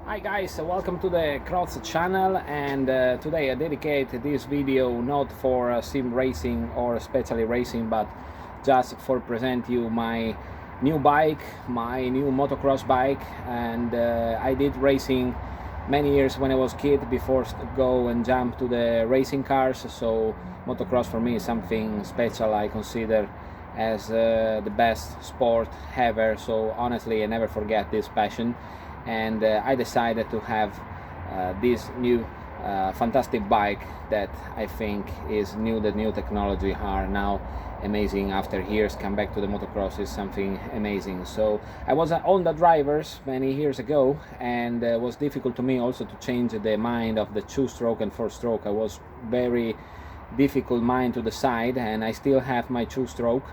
Hi guys, welcome to the CROZ channel, and today I dedicate this video not for sim racing or especially racing, but just for present you my new bike, my new motocross bike. And I did racing many years when I was kid before go and jump to the racing cars, so motocross for me is something special. I consider as the best sport ever, so honestly I never forget this passion. And I decided to have this new fantastic bike that I think is new. The new technology are now amazing. After years come back to the motocross is something amazing. So I was on the drivers many years ago, and it was difficult to me also to change the mind of the 2-stroke and 4-stroke. I was very difficult mind to decide, and I still have my 2-stroke.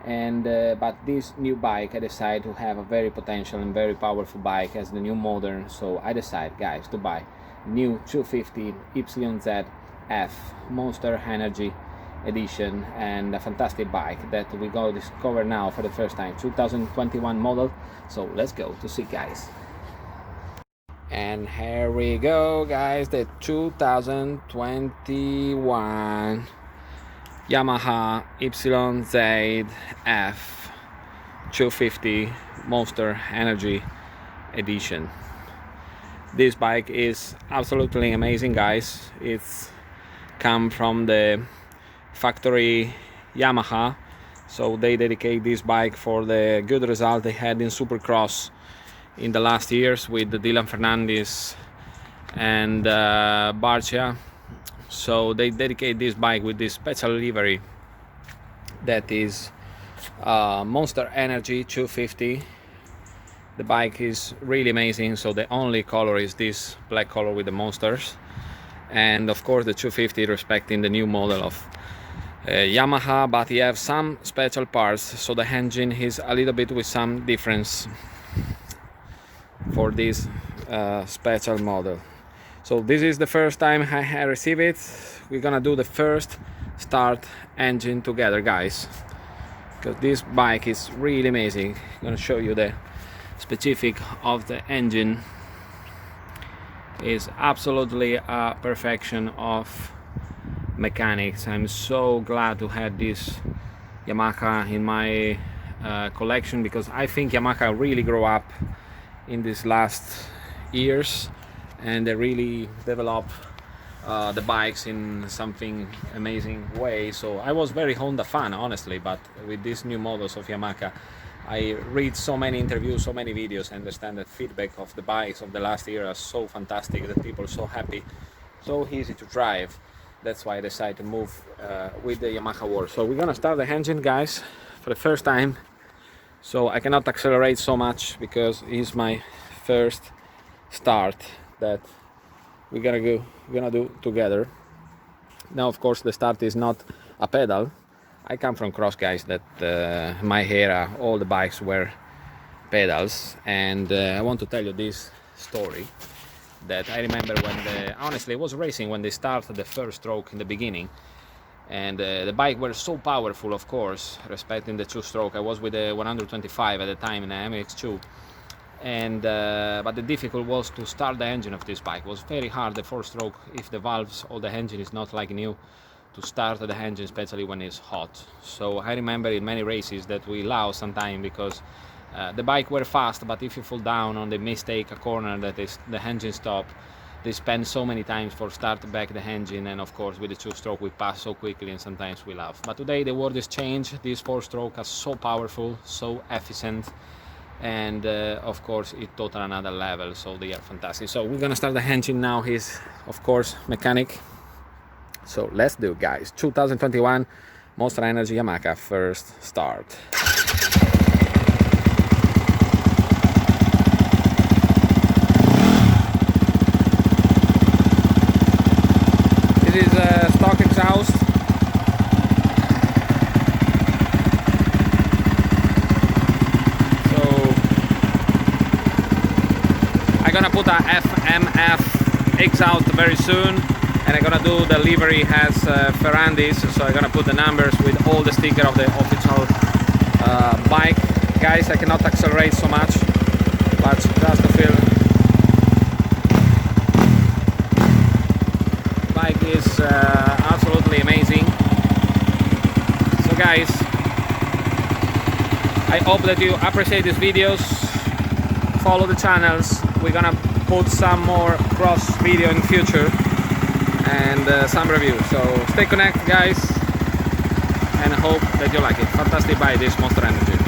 And but this new bike I decided to have a very potential and very powerful bike as the new modern. So I decided, guys, to buy new 250 YZF Monster Energy edition, and a fantastic bike that we go discover now for the first time, 2021 model. So let's go to see, guys. And here we go, guys, the 2021 Yamaha YZF 250 Monster Energy Edition. This bike is absolutely amazing, guys. It's come from the factory Yamaha, so they dedicate this bike for the good result they had in supercross in the last years with Dylan Fernandez and Barcia. So they dedicate this bike with this special livery that is Monster Energy 250. The bike is really amazing, so the only color is this black color with the monsters, and of course the 250 respecting the new model of Yamaha, but you have some special parts, so the engine is a little bit with some difference for this special model. So this is the first time I receive it. We're gonna do the first start engine together, guys, because this bike is really amazing. I'm gonna show you the specific of the engine. Is absolutely a perfection of mechanics. I'm so glad to have this Yamaha in my collection, because I think Yamaha really grew up in these last years, and they really develop the bikes in something amazing way. So I was very Honda fan, honestly, but with these new models of Yamaha, I read so many interviews, so many videos, and understand that feedback of the bikes of the last year are so fantastic, that people are so happy, so easy to drive. That's why I decided to move with the Yamaha world. So we're gonna start the engine, guys, for the first time. So I cannot accelerate so much because it's my first start that we're gonna do together. Now, of course, the start is not a pedal. I come from cross, guys, that my era all the bikes were pedals, and I want to tell you this story that I remember when honestly it was racing when they started the first stroke in the beginning, and the bike were so powerful, of course, respecting the 2-stroke. I was with the 125 at the time in the MX2, and but the difficult was to start the engine of this bike. It was very hard, the 4-stroke, if the valves or the engine is not like new, to start the engine, especially when it's hot. So I remember in many races that we lost some time because the bike were fast, but if you fall down on the mistake a corner that is the engine stop, they spend so many times for start back the engine, and of course with the 2-stroke we pass so quickly and sometimes we laugh. But today the world is changed. This 4-stroke is so powerful, so efficient, and of course it total another level, so they are fantastic. So we're gonna start the engine now. He's of course mechanic, so let's do, guys. 2021 Monster Energy Yamaha first start. This is a stock exhaust. I'm gonna put a FMF exhaust very soon, and I'm gonna do the livery as Ferrandis, so I'm gonna put the numbers with all the sticker of the official bike. Guys, I cannot accelerate so much, but just to feel guys, I hope that you appreciate these videos. Follow the channels. We're gonna put some more cross video in future and some reviews. So stay connected, guys, and hope that you like it. Fantastic by this Monster Energy.